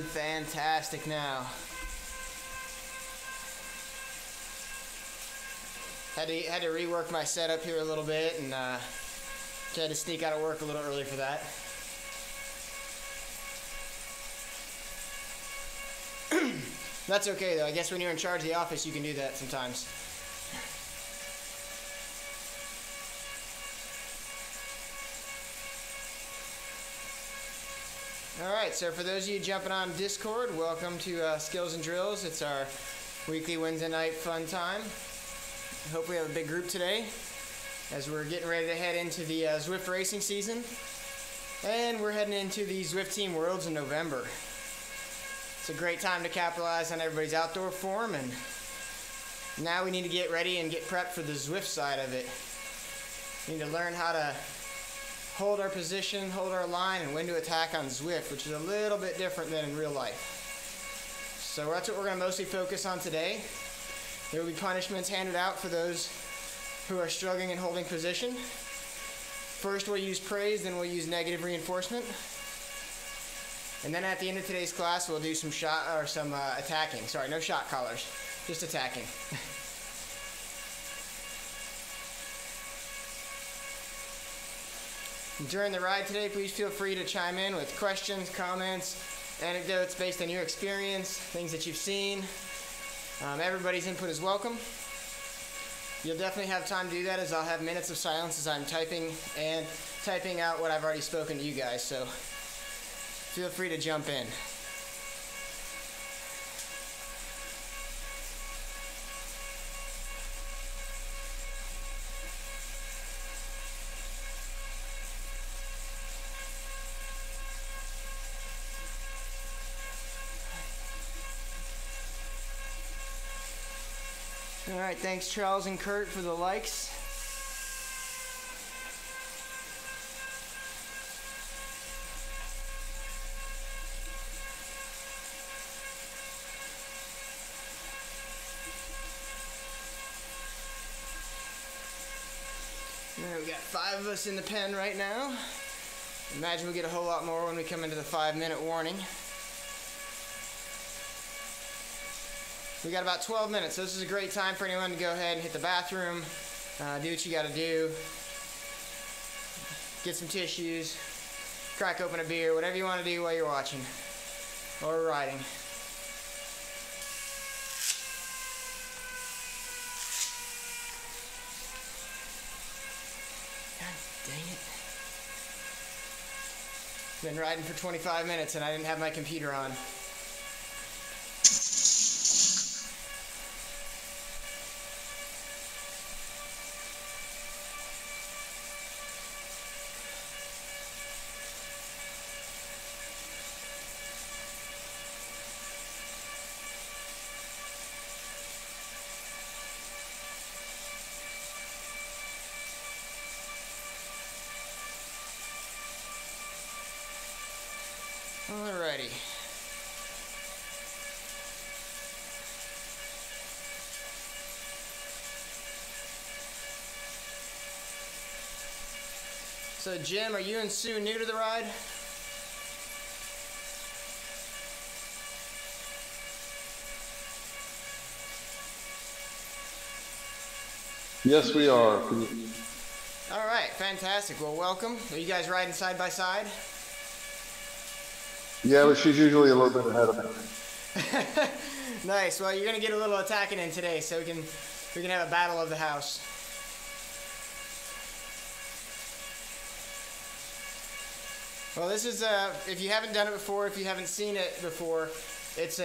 doing fantastic now. Had to rework my setup here a little bit, and tried to sneak out of work a little early for that. That's okay though. I guess when you're in charge of the office, you can do that sometimes. Alright, so for those of you jumping on Discord, welcome to SkillZ and DrillZ. It's our weekly Wednesday night fun time. Hope we have a big group today as we're getting ready to head into the Zwift racing season. And we're heading into the Zwift Team Worlds in November. It's a great time to capitalize on everybody's outdoor form, and now we need to get ready and get prepped for the Zwift side of it. We need to learn how to hold our position, hold our line, and when to attack on Zwift, which is a little bit different than in real life. So that's what we're going to mostly focus on today. There will be punishments handed out for those who are struggling and holding position. First we'll use praise, then we'll use negative reinforcement. And then at the end of today's class, we'll do some attacking. Sorry, no shot collars, just attacking. During the ride today, please feel free to chime in with questions, comments, anecdotes based on your experience, things that you've seen. Everybody's input is welcome. You'll definitely have time to do that, as I'll have minutes of silence as I'm typing out what I've already spoken to you guys. So feel free to jump in. All right, thanks Charles and Kurt for the likes. We got 5 of us in the pen right now. Imagine we'll get a whole lot more when we come into the 5-minute warning. We got about 12 minutes, so this is a great time for anyone to go ahead and hit the bathroom, do what you gotta do, get some tissues, crack open a beer, whatever you want to do while you're watching or riding. Dang it. Been riding for 25 minutes and I didn't have my computer on. Alrighty. So Jim, are you and Sue new to the ride? Yes, we are. Alright, fantastic. Well, welcome. Are you guys riding side by side? Yeah, but she's usually a little bit ahead of me. Nice. Well, you're gonna get a little attacking in today, so we can have a battle of the house. Well, this is if you haven't done it before, if you haven't seen it before, it's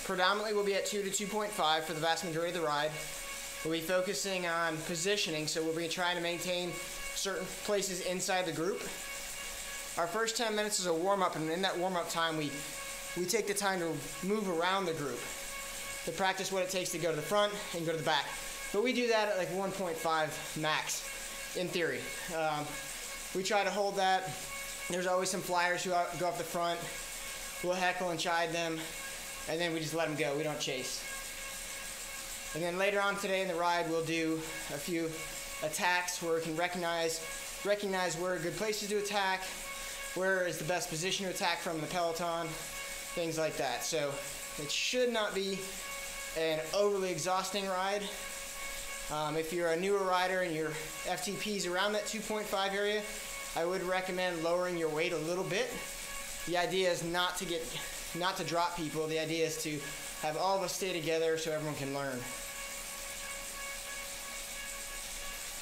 predominantly will be at 2 to 2.5 for the vast majority of the ride. We'll be focusing on positioning, so we'll be trying to maintain certain places inside the group. Our first 10 minutes is a warm-up, and in that warm-up time, we take the time to move around the group to practice what it takes to go to the front and go to the back. But we do that at like 1.5 max, in theory. We try to hold that. There's always some flyers who go up the front. We'll heckle and chide them, and then we just let them go. We don't chase. And then later on today in the ride, we'll do a few attacks where we can recognize where are good places to attack, where is the best position to attack from the peloton, things like that. So it should not be an overly exhausting ride. If you're a newer rider and your FTP's around that 2.5 area, I would recommend lowering your weight a little bit. The idea is not to drop people. The idea is to have all of us stay together so everyone can learn.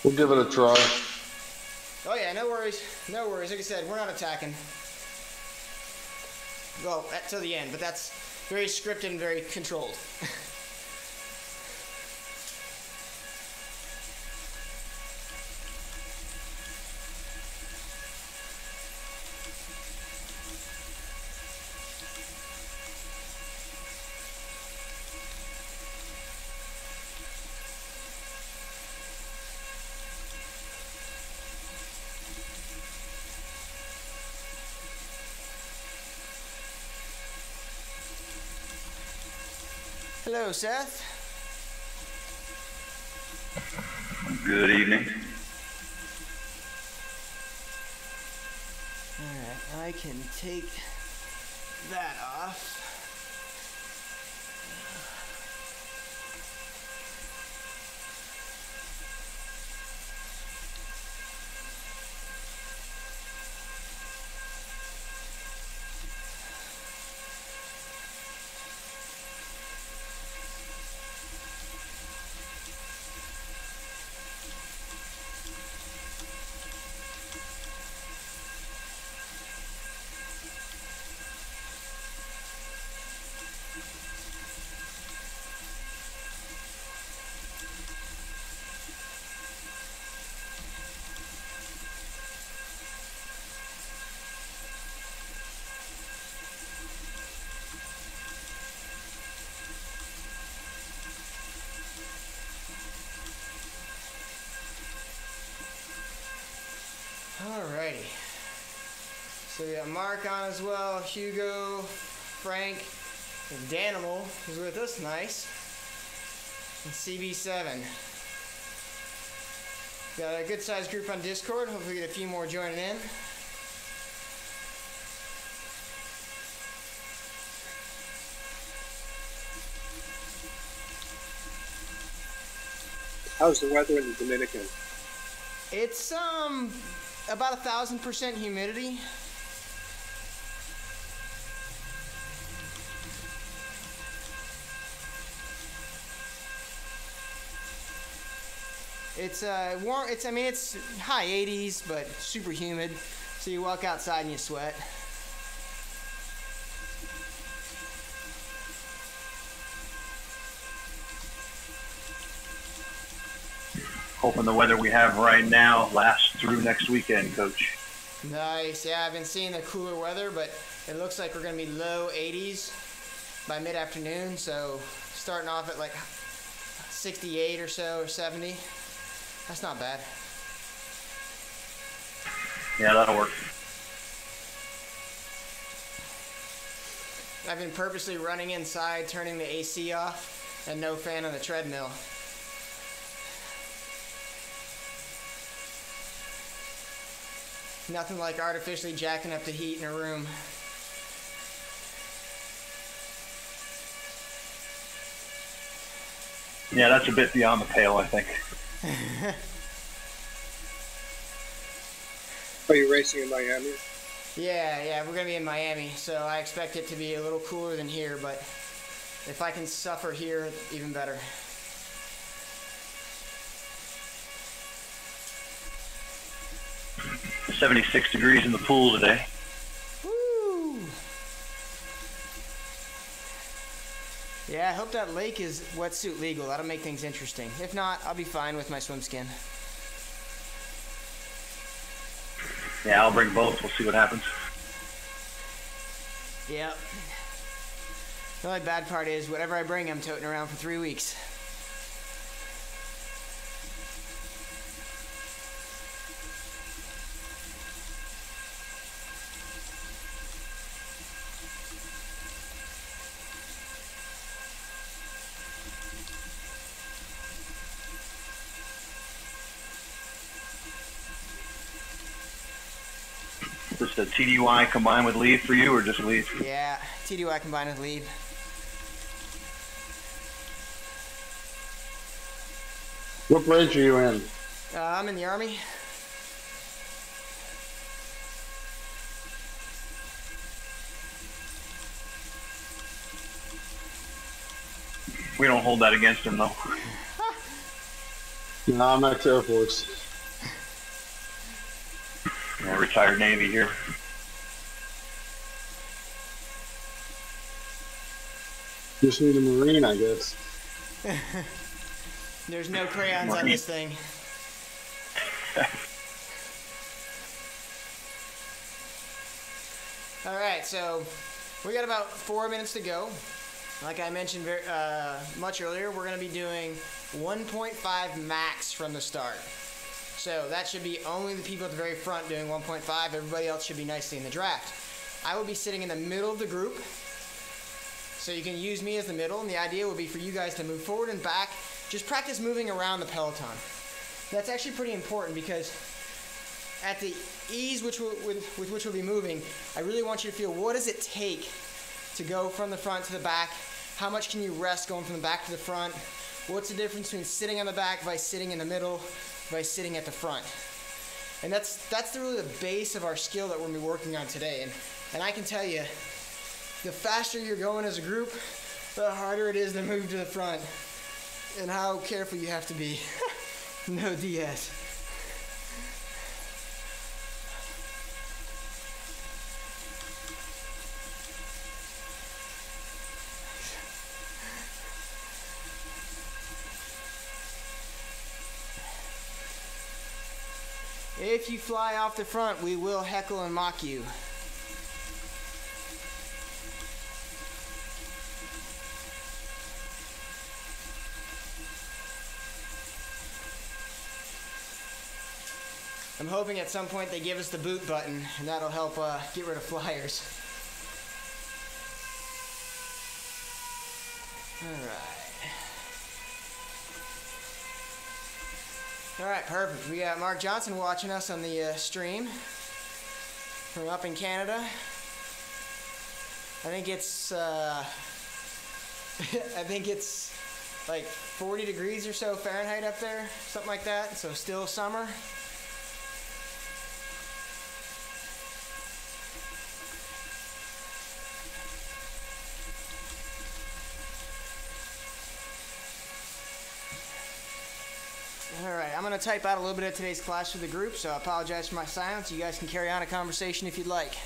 We'll give it a try. Oh yeah, no worries. No worries. Like I said, we're not attacking. Well, till the end, but that's very scripted and very controlled. Hello, Seth. Good evening. Alright, I can take that off. Alrighty. So we got Mark on as well, Hugo, Frank, and Danimal is with us, nice. And CB7. Got a good sized group on Discord, hopefully we get a few more joining in. How's the weather in the Dominican? It's about 1,000% humidity. It's warm. I mean, it's high 80s, but super humid. So you walk outside and you sweat. Hoping the weather we have right now lasts through next weekend, Coach. Nice. Yeah, I've been seeing the cooler weather, but it looks like we're going to be low 80s by mid-afternoon. So starting off at like 68 or so, or 70. That's not bad. Yeah, that'll work. I've been purposely running inside, turning the AC off, and no fan on the treadmill. Nothing like artificially jacking up the heat in a room. Yeah, that's a bit beyond the pale, I think. Are you racing in Miami? Yeah, we're gonna be in Miami, so I expect it to be a little cooler than here, but if I can suffer here, even better. .76 degrees in the pool today. Woo! Yeah, I hope that lake is wetsuit legal. That'll make things interesting. If not, I'll be fine with my swim skin. Yeah, I'll bring both. We'll see what happens. Yep. The only bad part is whatever I bring, I'm toting around for 3 weeks. Is this a TDY combined with lead for you, or just lead? Yeah, TDY combined with lead. What branch are you in? I'm in the Army. We don't hold that against him, though. No, I'm ex-Air Force. Yeah, retired Navy here. Just need a Marine, I guess. There's no crayons on this thing. All right, so we got about 4 minutes to go. Like I mentioned much earlier, we're going to be doing 1.5 max from the start. So that should be only the people at the very front doing 1.5. Everybody else should be nicely in the draft. I will be sitting in the middle of the group. So you can use me as the middle, and the idea would be for you guys to move forward and back. Just practice moving around the peloton. That's actually pretty important because at the ease with which we'll be moving, I really want you to feel, what does it take to go from the front to the back? How much can you rest going from the back to the front? What's the difference between sitting on the back by sitting in the middle by sitting at the front? And that's really the base of our skill that we're going to be working on today. And I can tell you, the faster you're going as a group, the harder it is to move to the front and how careful you have to be. No DS. If you fly off the front, we will heckle and mock you. I'm hoping at some point they give us the boot button, and that'll help get rid of flyers. All right, perfect. We got Mark Johnson watching us on the stream from up in Canada. I think it's like 40 degrees or so Fahrenheit up there, something like that. So still summer. Alright, I'm going to type out a little bit of today's class for the group, so I apologize for my silence. You guys can carry on a conversation if you'd like.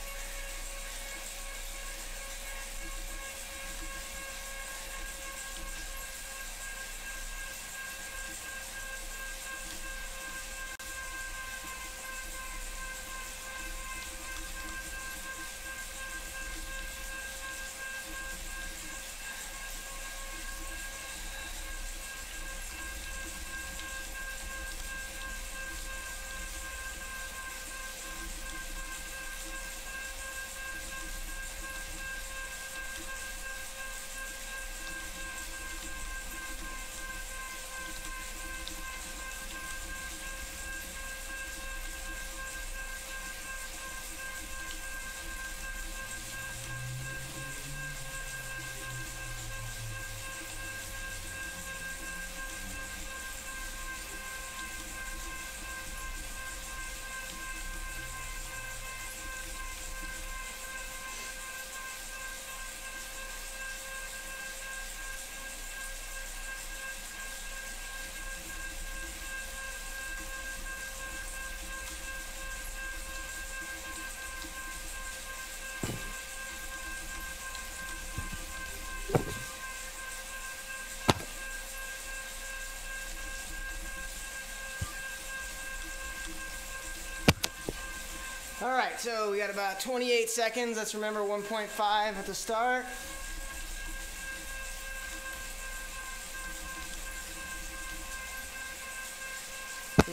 Alright, so we got about 28 seconds. Let's remember 1.5 at the start.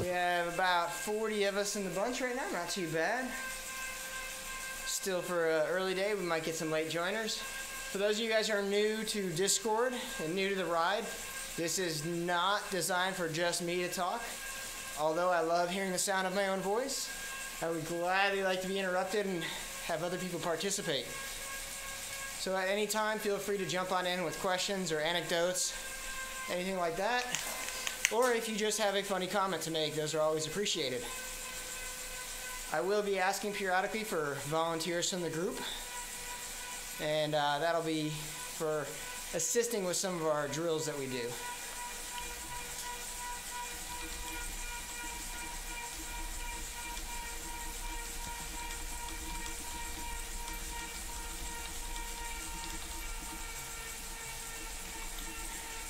We have about 40 of us in the bunch right now, not too bad. Still for an early day, we might get some late joiners. For those of you guys who are new to Discord and new to the ride, this is not designed for just me to talk. Although I love hearing the sound of my own voice, I would gladly like to be interrupted and have other people participate. So at any time, feel free to jump on in with questions or anecdotes, anything like that. Or if you just have a funny comment to make, those are always appreciated. I will be asking periodically for volunteers from the group, and that'll be for assisting with some of our drills that we do.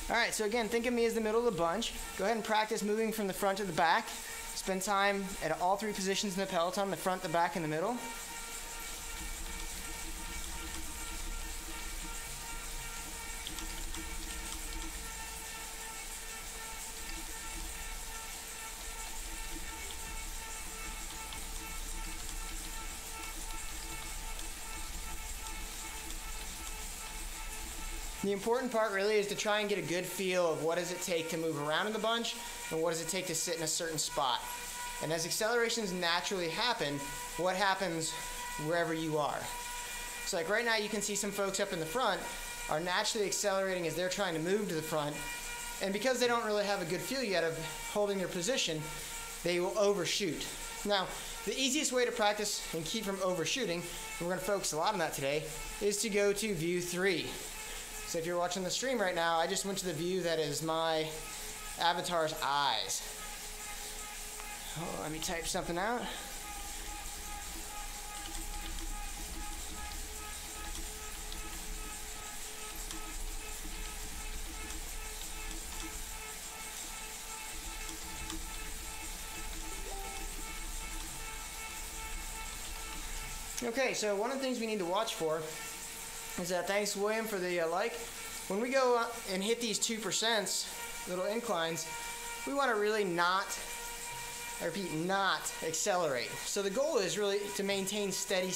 Alright, so again, think of me as the middle of the bunch. Go ahead and practice moving from the front to the back. Spend time at all three positions in the peloton, the front, the back, and the middle. The important part really is to try and get a good feel of what does it take to move around in the bunch and what does it take to sit in a certain spot. And as accelerations naturally happen, what happens wherever you are? So like right now you can see some folks up in the front are naturally accelerating as they're trying to move to the front, and because they don't really have a good feel yet of holding their position, they will overshoot. Now, the easiest way to practice and keep from overshooting, and we're going to focus a lot on that today, is to go to view 3. So if you're watching the stream right now, I just went to the view that is my avatar's eyes. Oh, let me type something out. Okay, so one of the things we need to watch for is that, thanks William for the like, when we go and hit these 2%, little inclines, we want to really not, I repeat, not accelerate. So the goal is really to maintain steady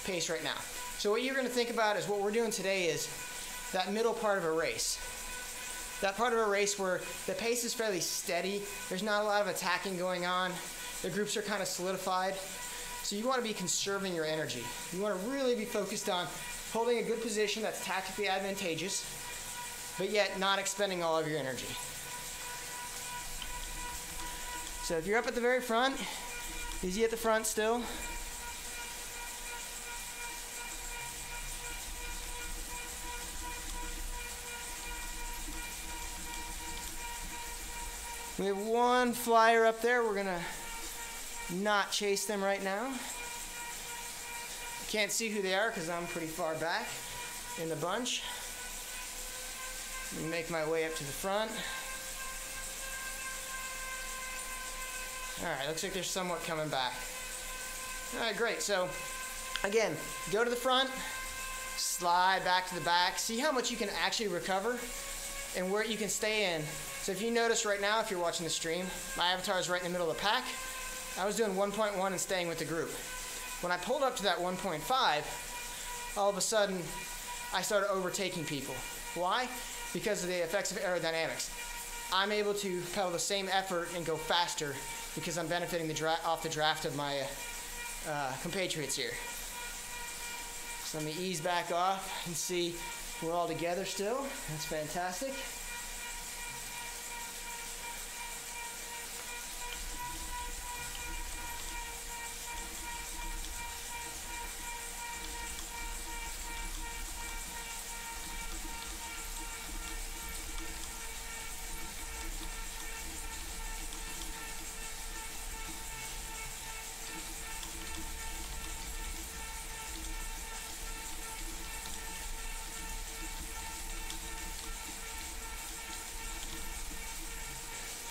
pace right now. So what you're going to think about is what we're doing today is that middle part of a race. That part of a race where the pace is fairly steady, there's not a lot of attacking going on, the groups are kind of solidified. So you want to be conserving your energy. You want to really be focused on holding a good position that's tactically advantageous, but yet not expending all of your energy. So if you're up at the very front, easy at the front still. We have one flyer up there. We're gonna not chase them right now. Can't see who they are because I'm pretty far back in the bunch. Let me make my way up to the front. Alright, looks like they're somewhat coming back. Alright, great. So, again, go to the front, slide back to the back. See how much you can actually recover and where you can stay in. So if you notice right now, if you're watching the stream, my avatar is right in the middle of the pack. I was doing 1.1 and staying with the group. When I pulled up to that 1.5, all of a sudden, I started overtaking people. Why? Because of the effects of aerodynamics. I'm able to pedal the same effort and go faster because I'm benefiting off the draft of my compatriots here. So let me ease back off and see we're all together still. That's fantastic.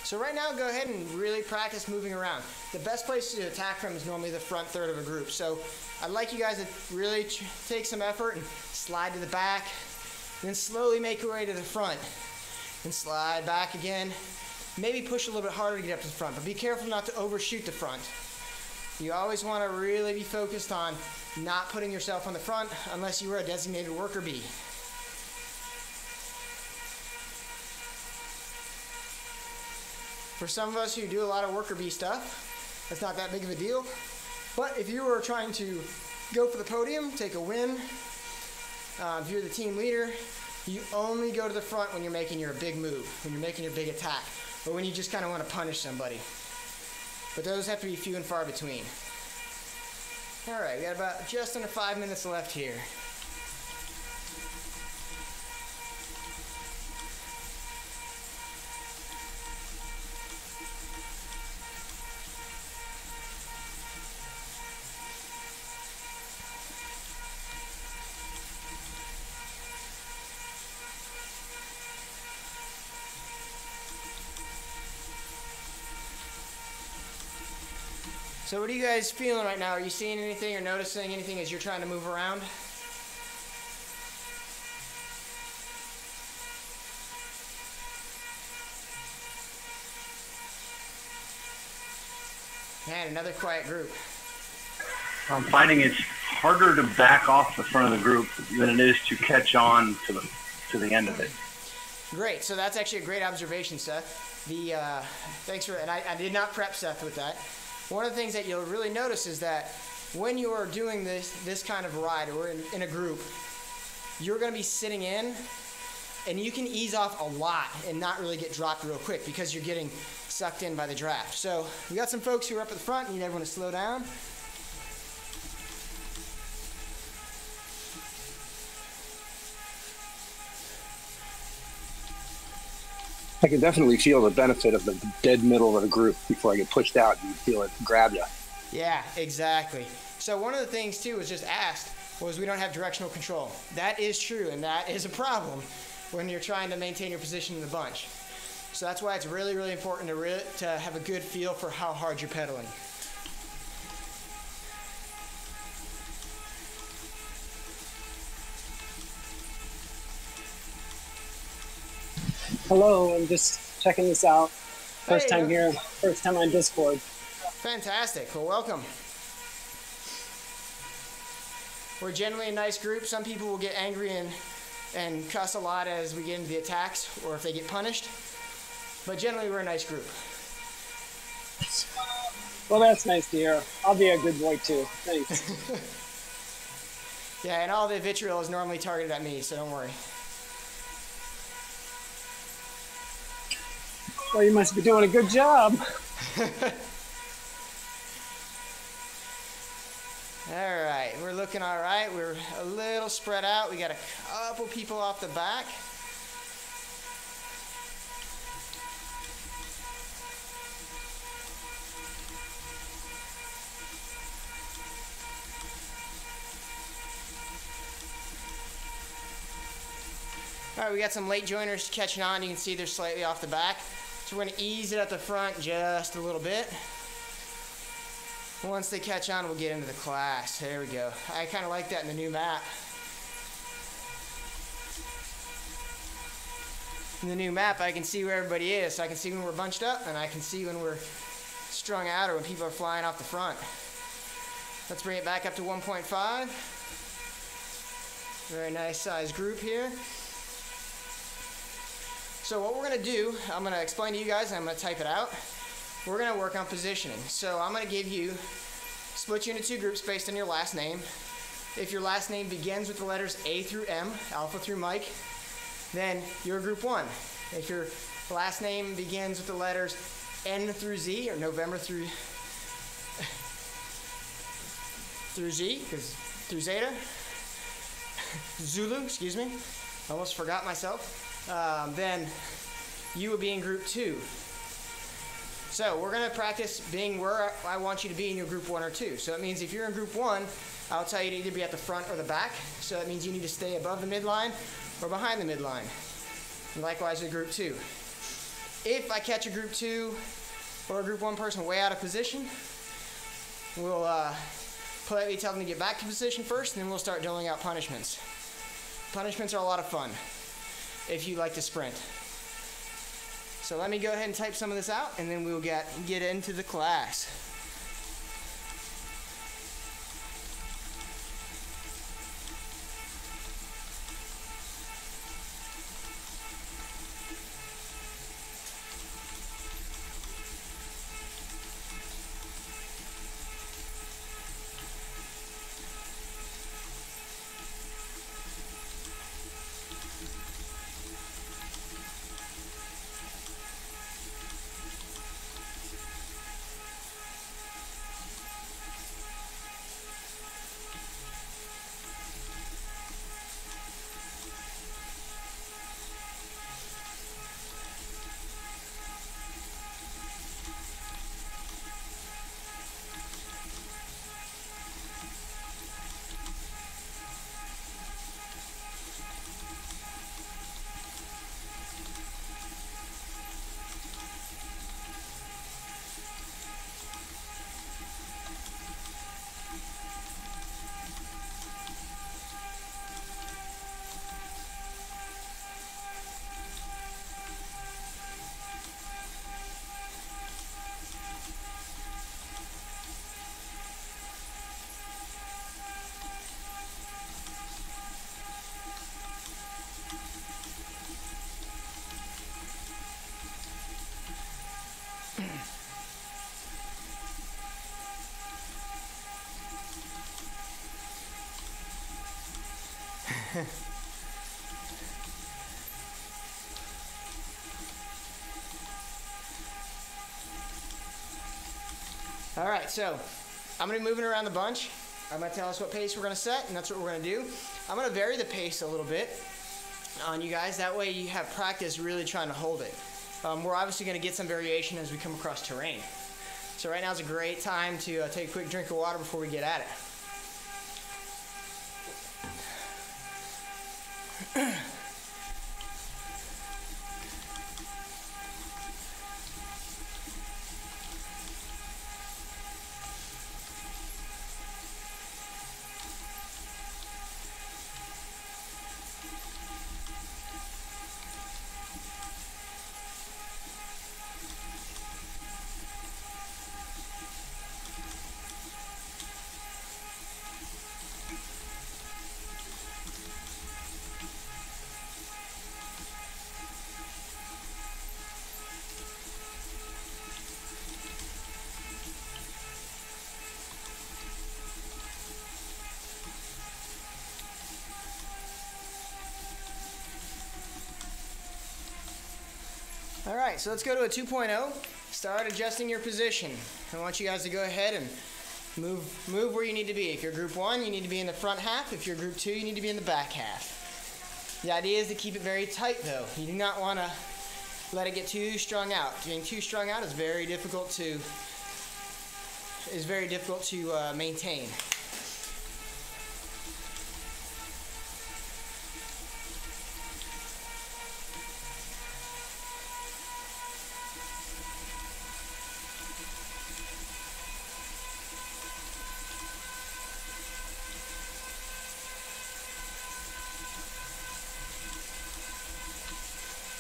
So right now, go ahead and really practice moving around. The best place to attack from is normally the front third of a group. So I'd like you guys to really take some effort and slide to the back, then slowly make your way to the front, and slide back again. Maybe push a little bit harder to get up to the front, but be careful not to overshoot the front. You always want to really be focused on not putting yourself on the front unless you are a designated worker bee. For some of us who do a lot of worker bee stuff, that's not that big of a deal. But if you were trying to go for the podium, take a win, If you're the team leader, you only go to the front when you're making your big move, when you're making your big attack, or when you just kind of want to punish somebody. But those have to be few and far between. All right, we got about just under 5 minutes left here. So what are you guys feeling right now? Are you seeing anything or noticing anything as you're trying to move around? Man, another quiet group. I'm finding it's harder to back off the front of the group than it is to catch on to the end of it. Great. So that's actually a great observation, Seth. Thanks for, and I did not prep Seth with that. One of the things that you'll really notice is that when you're doing this kind of ride or in a group, you're going to be sitting in, and you can ease off a lot and not really get dropped real quick because you're getting sucked in by the draft. So we got some folks who are up at the front. Need everyone to slow down. I can definitely feel the benefit of the dead middle of the group before I get pushed out and feel it grab you. Yeah, exactly. So one of the things too was just asked was we don't have directional control. That is true, and that is a problem when you're trying to maintain your position in the bunch. So that's why it's really, really important to have a good feel for how hard you're pedaling. Hello, I'm just checking this out. First time here, first time on Discord. Fantastic. Well, welcome. We're generally a nice group. Some people will get angry and cuss a lot as we get into the attacks or if they get punished. But generally, we're a nice group. Well, that's nice to hear. I'll be a good boy too. Thanks. Yeah, and all the vitriol is normally targeted at me, so don't worry. Well, you must be doing a good job. All right, we're looking all right. We're a little spread out. We got a couple people off the back. All right, we got some late joiners catching on. You can see they're slightly off the back. So we're going to ease it at the front just a little bit. Once they catch on, we'll get into the class. There we go. I kind of like that in the new map. In the new map, I can see where everybody is. So I can see when we're bunched up, and I can see when we're strung out or when people are flying off the front. Let's bring it back up to 1.5. Very nice sized group here. So what we're going to do, I'm going to explain to you guys, and I'm going to type it out. We're going to work on positioning. So I'm going to split you into two groups based on your last name. If your last name begins with the letters A through M, Alpha through Mike, then you're group 1. If your last name begins with the letters N through Z, or November through Z, because through Zeta, Zulu, excuse me, almost forgot myself. Then you will be in group 2. So we're going to practice being where I want you to be in your group 1 or 2. So it means if you're in group 1, I'll tell you to either be at the front or the back. So that means you need to stay above the midline or behind the midline. And likewise with group 2. If I catch a group 2 or a group 1 person way out of position, we'll politely tell them to get back to position first, and then we'll start doling out punishments. Punishments are a lot of fun if you like to sprint. So let me go ahead and type some of this out, and then we'll get into the class. All right, so I'm gonna be moving around the bunch. I'm gonna tell us what pace we're gonna set, and that's what we're gonna do. I'm gonna vary the pace a little bit on you guys. That way you have practice really trying to hold it. We're obviously gonna get some variation as we come across terrain. So right now is a great time to take a quick drink of water before we get at it. All right, so let's go to a 2.0. Start adjusting your position. I want you guys to go ahead and move where you need to be. If you're group 1, you need to be in the front half. If you're group 2, you need to be in the back half. The idea is to keep it very tight though. You do not want to let it get too strung out. Getting too strung out is very difficult to maintain.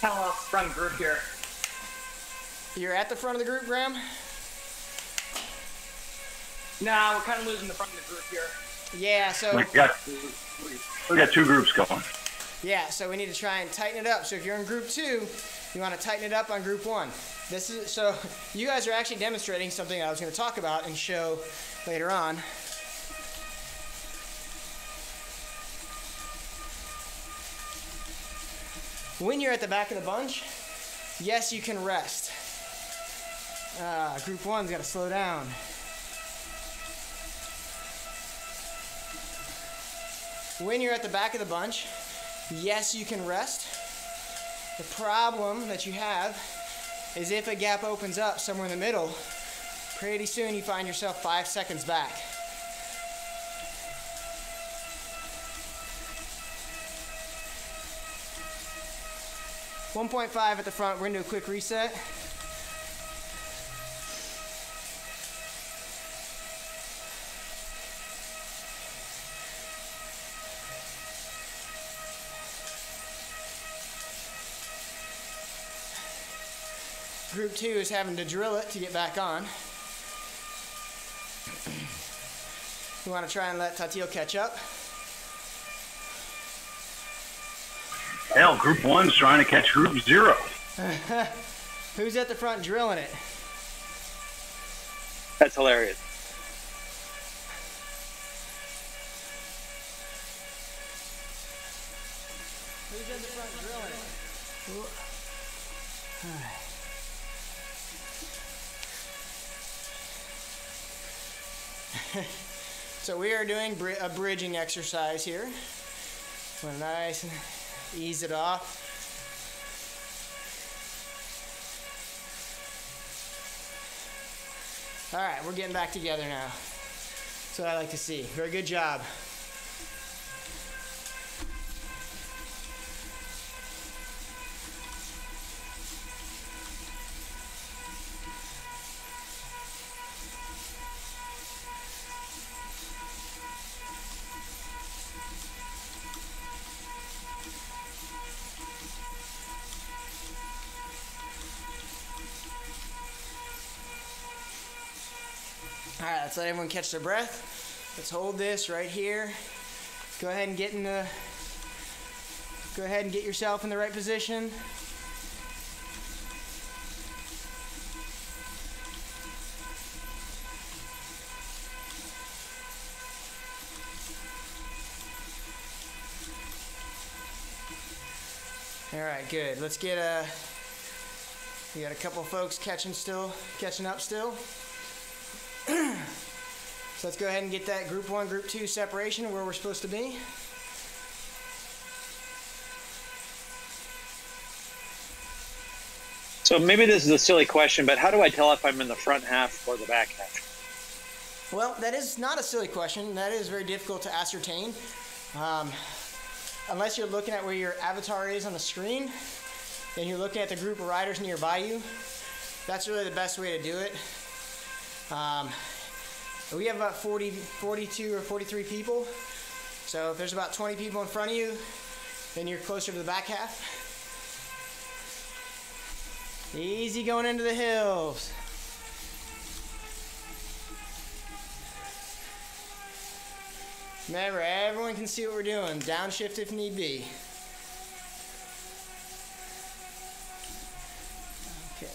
Kind of off front group here. You're at the front of the group, Graham? Nah, we're kind of losing the front of the group here. Yeah, so We got two groups going. yeah, so we need to try and tighten it up. So if you're in group 2, you want to tighten it up on group 1. This is so you guys are actually demonstrating something I was going to talk about and show later on. When you're at the back of the bunch, yes, you can rest. Group 1's got to slow down. When you're at the back of the bunch, yes, you can rest. The problem that you have is if a gap opens up somewhere in the middle, pretty soon you find yourself 5 seconds back. .5 at the front. We're going to do a quick reset. Group 2 is having to drill it to get back on. We want to try and let Tatil catch up. Hell, group 1's trying to catch group 0. Who's at the front drilling it? That's hilarious. Who's in the front drilling it? So we are doing a bridging exercise here. Want to nice and ease it off. All right, we're getting back together now. That's what I like to see. Very good job. All right, let's let everyone catch their breath. Let's hold this right here. Go ahead and get yourself in the right position. All right, good. Let's get we got a couple folks catching up still. So let's go ahead and get that group 1, group 2 separation where we're supposed to be. So maybe this is a silly question, but how do I tell if I'm in the front half or the back half? Well, that is not a silly question. That is very difficult to ascertain. Unless you're looking at where your avatar is on the screen, and you're looking at the group of riders nearby you, that's really the best way to do it. We have about 42 or 43 people. So if there's about 20 people in front of you, then you're closer to the back half. Easy going into the hills. Remember, everyone can see what we're doing. Downshift if need be. Okay.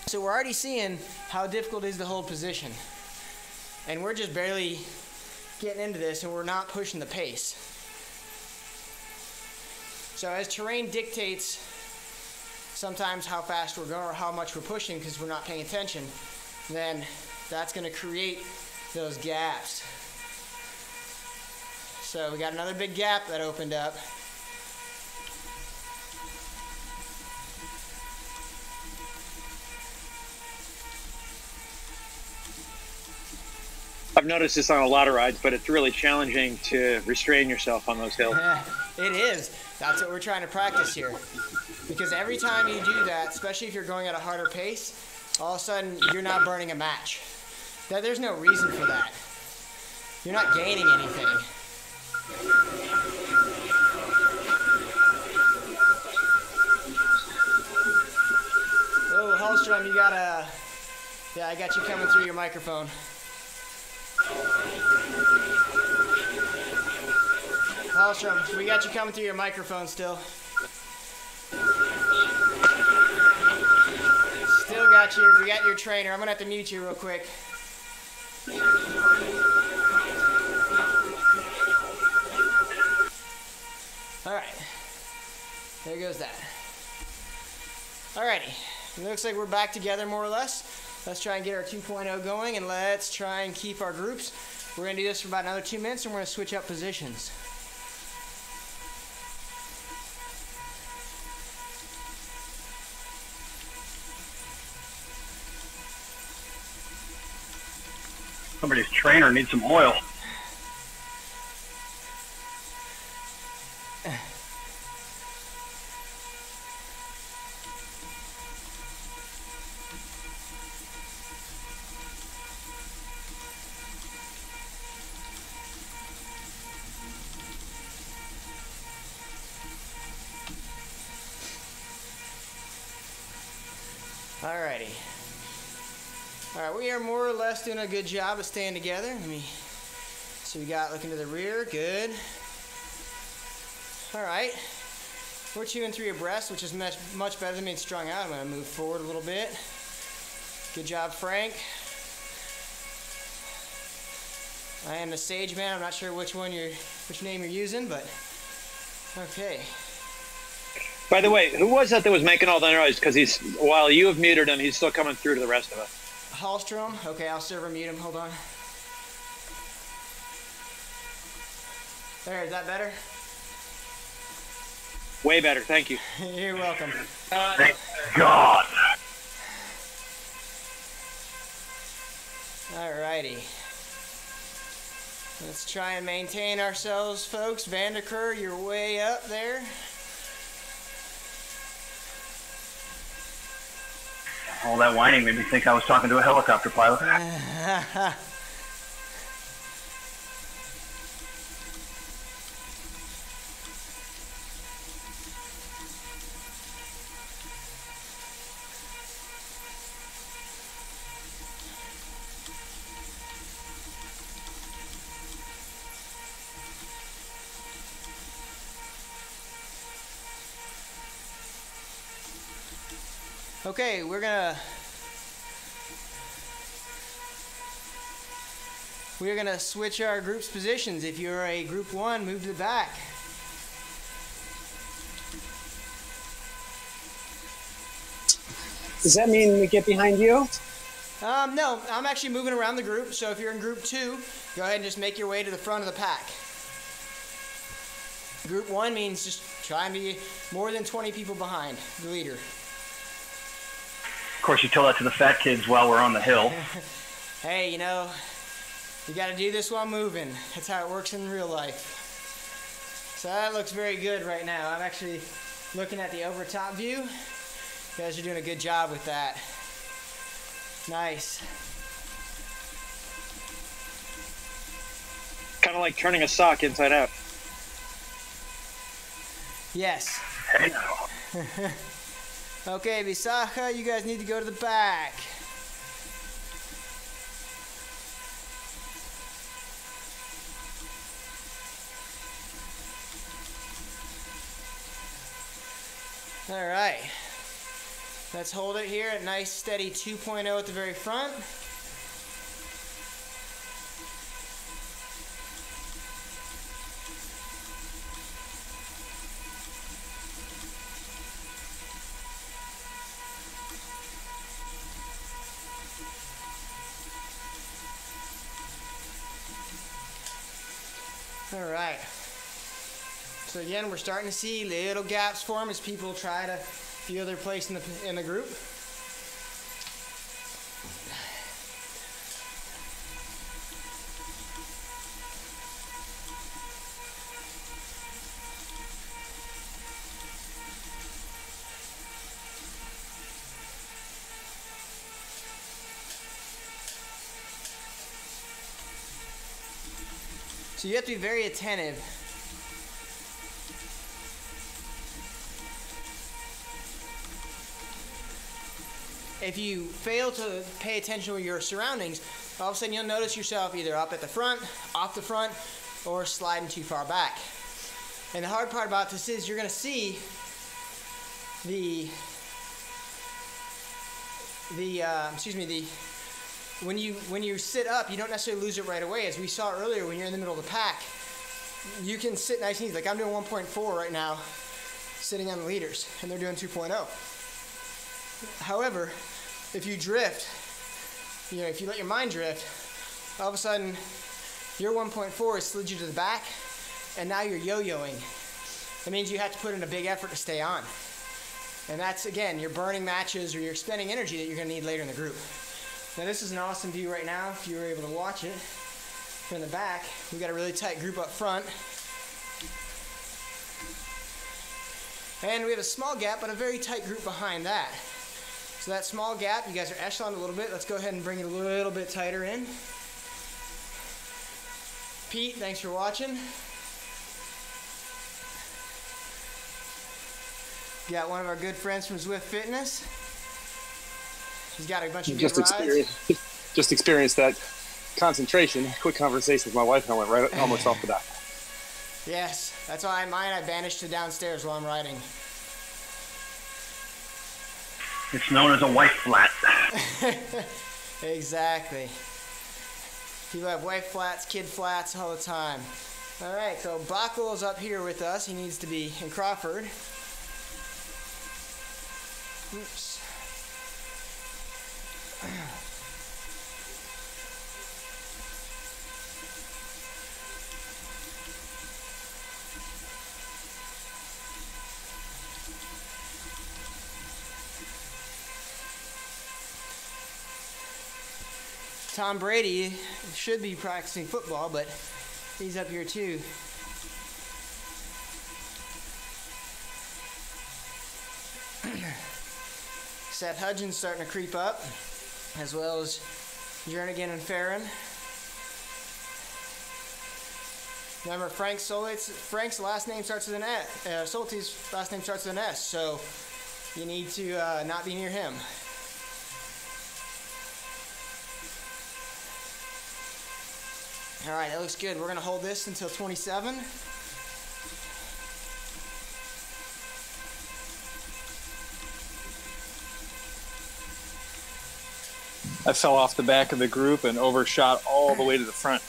So we're already seeing how difficult it is to hold position. And we're just barely getting into this, and we're not pushing the pace. So as terrain dictates sometimes how fast we're going or how much we're pushing because we're not paying attention, then that's going to create those gaps. So we got another big gap that opened up. I've noticed this on a lot of rides, but it's really challenging to restrain yourself on those hills. It is. That's what we're trying to practice here. Because every time you do that, especially if you're going at a harder pace, all of a sudden you're not burning a match. There's no reason for that. You're not gaining anything. Oh, Hallstrom, you gotta... Yeah, I got you coming through your microphone. Hallstrom, we got you coming through your microphone still. Still got you. We got your trainer. I'm gonna have to mute you real quick. All right. There goes that. Alrighty. It looks like we're back together more or less. Let's try and get our 2.0 going, and let's try and keep our groups. We're gonna do this for about another 2 minutes, and we're gonna switch up positions. Somebody's trainer needs some oil. Alrighty. Alright, we are more or less doing a good job of staying together. So we got looking to the rear, good. Alright. We're 2 and 3 abreast, which is much better than being strung out. I'm going to move forward a little bit. Good job, Frank. I am the Sage Man. I'm not sure which name you're using, but okay. By the way, who was that was making all the noise? Because while you have muted him, he's still coming through to the rest of us. Hallstrom? Okay, I'll server mute him. Hold on. There, is that better? Way better, thank you. You're welcome. Thank God. Alrighty. Let's try and maintain ourselves, folks. Vanderker, you're way up there. All that whining made me think I was talking to a helicopter pilot. Okay, we're gonna we're going to switch our group's positions. If you're a group 1, move to the back. Does that mean we get behind you? No, I'm actually moving around the group, so if you're in group 2, go ahead and just make your way to the front of the pack. Group 1 means just try and be more than 20 people behind the leader. Of course, you tell that to the fat kids while we're on the hill. Hey, you know, you got to do this while moving. That's how it works in real life. So that looks very good right now. I'm actually looking at the over top view. You guys are doing a good job with that. Nice. Kind of like turning a sock inside out. Yes. Hey now. Okay, Visaja, you guys need to go to the back. All right. Let's hold it here at nice steady 2.0 at the very front. All right. So again, we're starting to see little gaps form as people try to feel their place in the group. So you have to be very attentive. If you fail to pay attention to your surroundings, all of a sudden you'll notice yourself either up at the front, off the front, or sliding too far back. And the hard part about this is you're going to see when you sit up, you don't necessarily lose it right away. As we saw earlier, when you're in the middle of the pack, you can sit nice and easy. Like I'm doing 1.4 right now, sitting on the leaders, and they're doing 2.0. However, if you drift, you know, if you let your mind drift, all of a sudden your 1.4 has slid you to the back, and now you're yo-yoing. That means you have to put in a big effort to stay on. And that's, again, you're burning matches or you're expending energy that you're going to need later in the group. Now this is an awesome view right now, if you were able to watch it from the back. We've got a really tight group up front. And we have a small gap, but a very tight group behind that. So that small gap, you guys are echeloned a little bit. Let's go ahead and bring it a little bit tighter in. Pete, thanks for watching. Got one of our good friends from Zwift Fitness. He's got a bunch of good rides. Just experienced that concentration. Quick conversation with my wife, and I went right almost off the bat. Yes, that's why I banished to downstairs while I'm riding. It's known as a white flat. Exactly. People have white flats, kid flats all the time. All right, so Backel is up here with us. He needs to be in Crawford. Oops. Tom Brady should be practicing football, but he's up here too. Seth Hudgens starting to creep up, as well as Jernigan and Farron. Remember, Frank's last name starts with an S. Solti's last name starts with an S, so you need to not be near him. All right, that looks good. We're going to hold this until 27. I fell off the back of the group and overshot all the way to the front.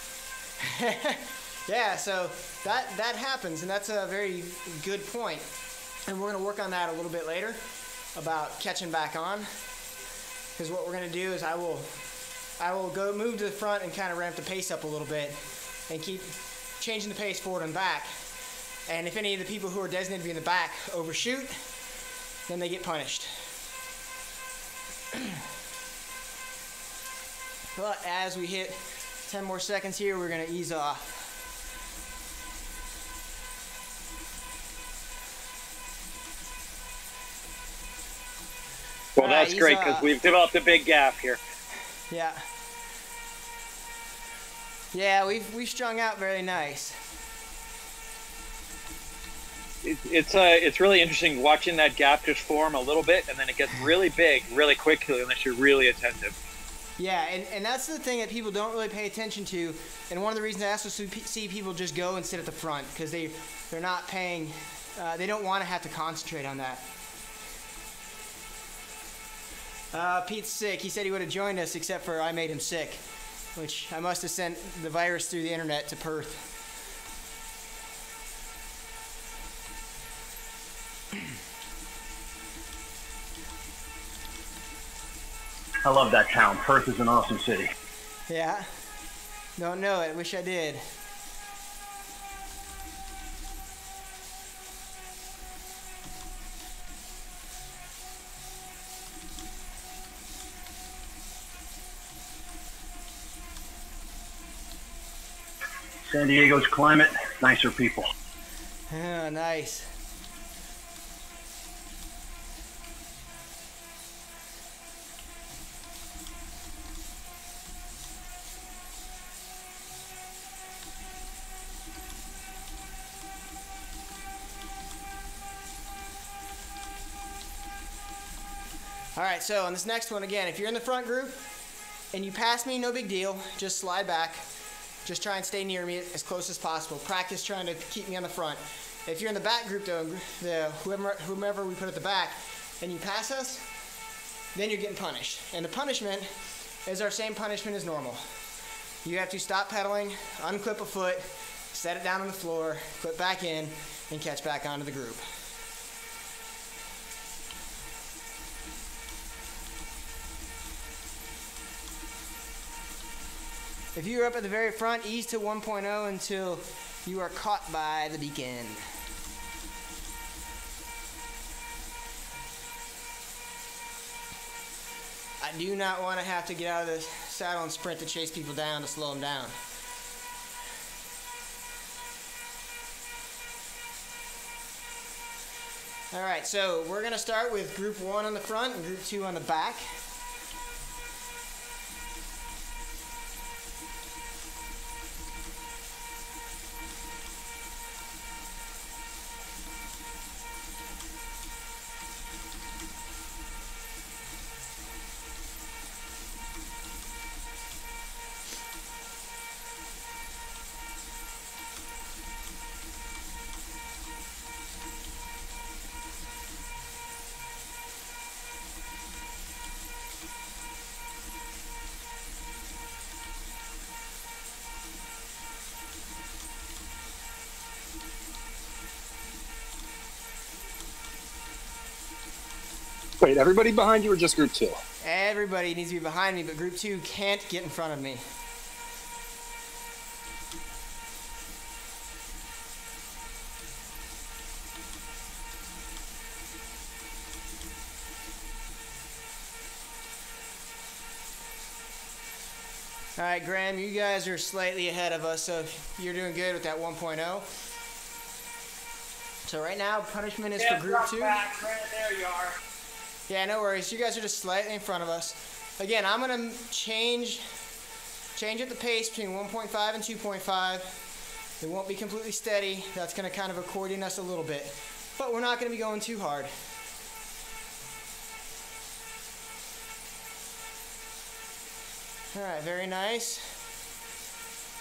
Yeah, so that happens, and that's a very good point. And we're going to work on that a little bit later about catching back on. Because what we're going to do is I will go move to the front and kind of ramp the pace up a little bit and keep changing the pace forward and back. And if any of the people who are designated to be in the back overshoot, then they get punished. But as we hit 10 more seconds here, we're going to ease off. Well, that's great because we've developed a big gap here. Yeah. Yeah, we've strung out very nice. It's really interesting watching that gap just form a little bit, and then it gets really big really quickly unless you're really attentive. Yeah, and that's the thing that people don't really pay attention to, and one of the reasons I also see people just go and sit at the front because they're not paying, they don't want to have to concentrate on that. Pete's sick. He said he would have joined us except for I made him sick, which I must have sent the virus through the internet to Perth. I love that town. Perth is an awesome city. Yeah? Don't know it. Wish I did. San Diego's climate, nicer people. Oh, nice. All right, so on this next one, again, if you're in the front group and you pass me, no big deal. Just slide back. Just try and stay near me as close as possible. Practice trying to keep me on the front. If you're in the back group, though, whomever we put at the back, and you pass us, then you're getting punished. And the punishment is our same punishment as normal. You have to stop pedaling, unclip a foot, set it down on the floor, clip back in, and catch back onto the group. If you are up at the very front, ease to 1.0 until you are caught by the beacon. I do not want to have to get out of the saddle and sprint to chase people down to slow them down. Alright, so we're going to start with group 1 on the front and group 2 on the back. Wait, everybody behind you or just group 2? Everybody needs to be behind me, but group 2 can't get in front of me. All right, Graham, you guys are slightly ahead of us, so you're doing good with that 1.0. So right now, punishment is for group 2. Back, right there you are. Yeah, no worries. You guys are just slightly in front of us. Again, I'm going to change at the pace between 1.5 and 2.5. It won't be completely steady. That's going to kind of accordion us a little bit. But we're not going to be going too hard. All right, very nice.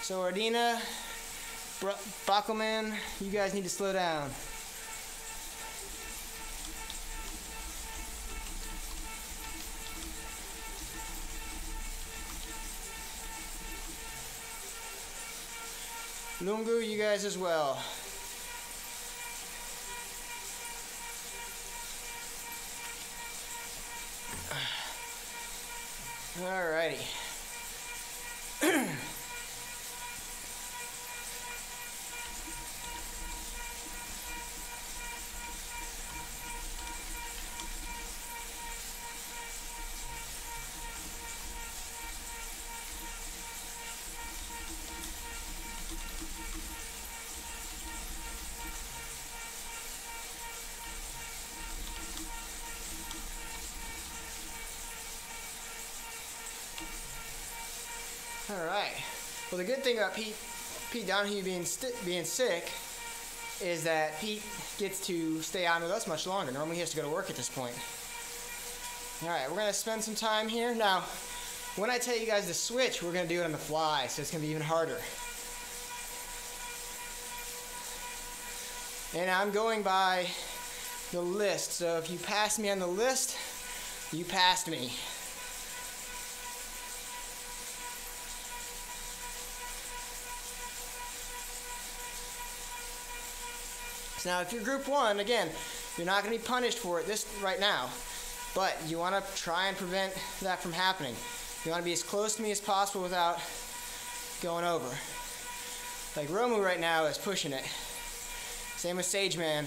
So Ardina, Backelman, you guys need to slow down. Lungu, you guys as well. Alrighty. All right. Well, the good thing about Pete Donahue being sick is that Pete gets to stay on with us much longer. Normally he has to go to work at this point. All right, we're gonna spend some time here. Now, when I tell you guys to switch, we're gonna do it on the fly, so it's gonna be even harder. And I'm going by the list, so if you pass me on the list, you passed me. So now if you're group 1, again, you're not going to be punished for it right now, but you want to try and prevent that from happening. You want to be as close to me as possible without going over. Like Romu right now is pushing it. Same with Sageman.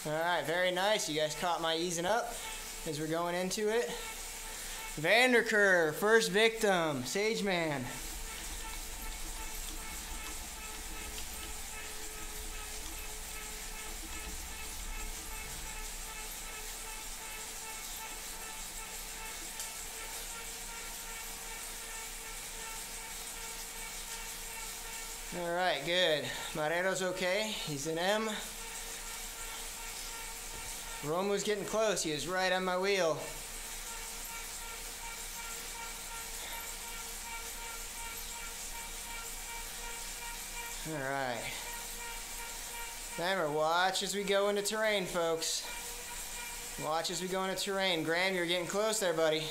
Alright, very nice. You guys caught my easing up as we're going into it. Vanderker, first victim, Sageman. Alright, good. Marero's okay. He's an M. Romu's getting close. He is right on my wheel. Alright. Remember, watch as we go into terrain, folks. Watch as we go into terrain. Graham, you're getting close there, buddy.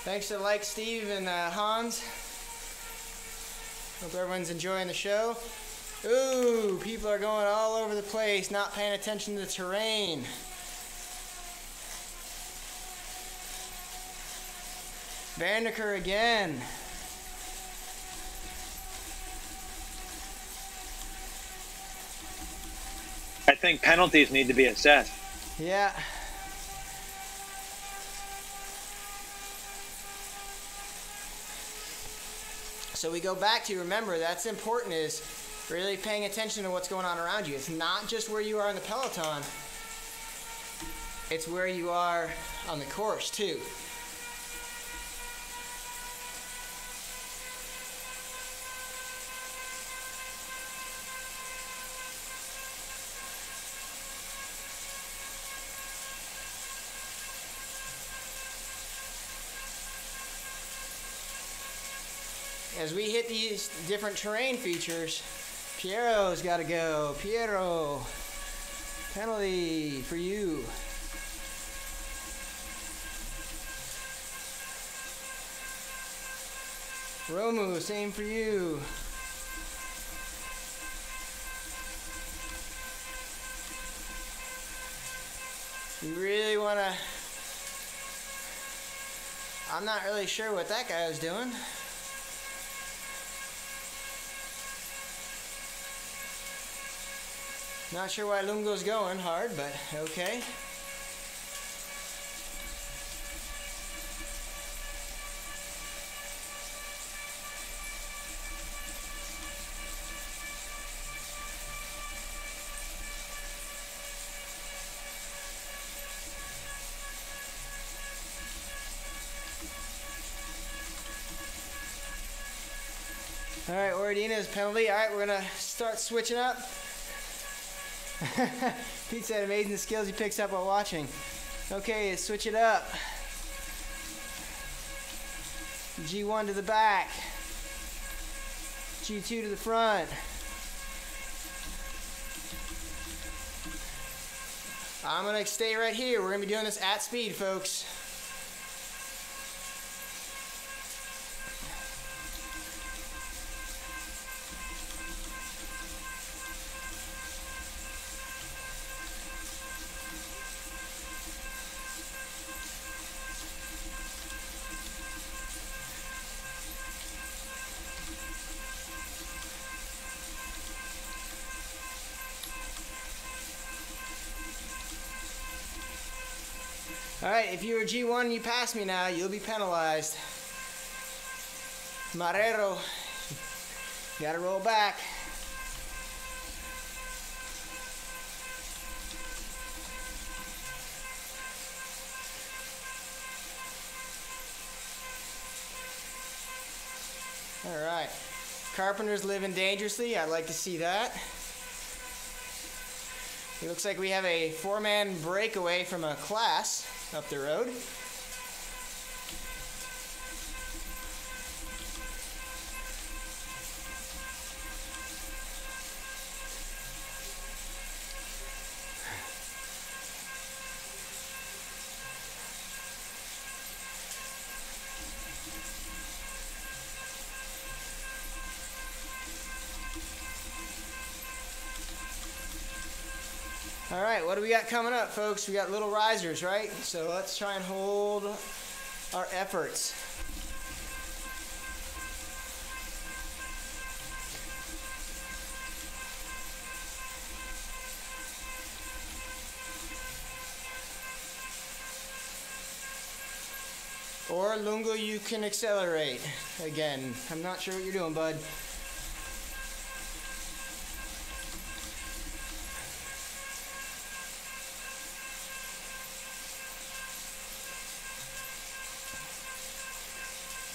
Thanks to Like Steve and Hans. Hope everyone's enjoying the show. Ooh, people are going all over the place, not paying attention to the terrain. Vanderker again. I think penalties need to be assessed. Yeah. So we go back to, remember, that's important, is really paying attention to what's going on around you. It's not just where you are in the peloton. It's where you are on the course, too. As we hit these different terrain features, Piero's got to go. Piero, penalty for you. Romu, same for you. You really want to... I'm not really sure what that guy was doing. Not sure why Lungo's going hard, but okay. All right, Ordina's penalty. All right, we're gonna start switching up. Pete said amazing the skills he picks up while watching. Okay, switch it up. G1 to the back. G2 to the front. I'm gonna stay right here. We're gonna be doing this at speed, folks. Alright, if you're a G1 and you pass me now, you'll be penalized. Marrero, you gotta roll back. Alright, Carpenter's living dangerously. I'd like to see that. It looks like we have a 4-man breakaway from a class up the road. All right, what do we got coming up, folks? We got little risers, right? So let's try and hold our efforts. Or Lungo, you can accelerate. Again, I'm not sure what you're doing, bud.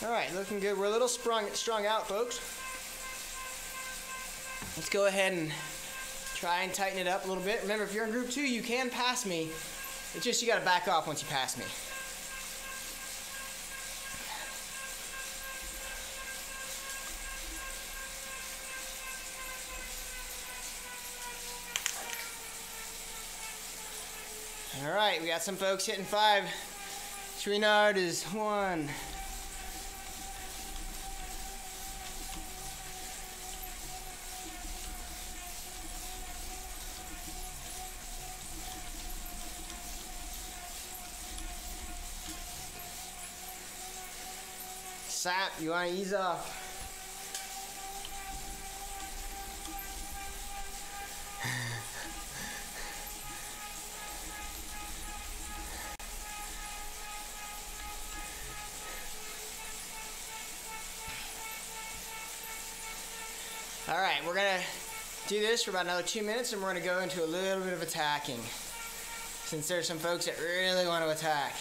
All right, looking good. We're a little strung out, folks. Let's go ahead and try and tighten it up a little bit. Remember, if you're in group 2, you can pass me. It's just you got to back off once you pass me. All right, we got some folks hitting 5. Trinard is 1. Sap, you want to ease off? All right, we're gonna do this for about another 2 minutes, and we're gonna go into a little bit of attacking, since there's some folks that really want to attack.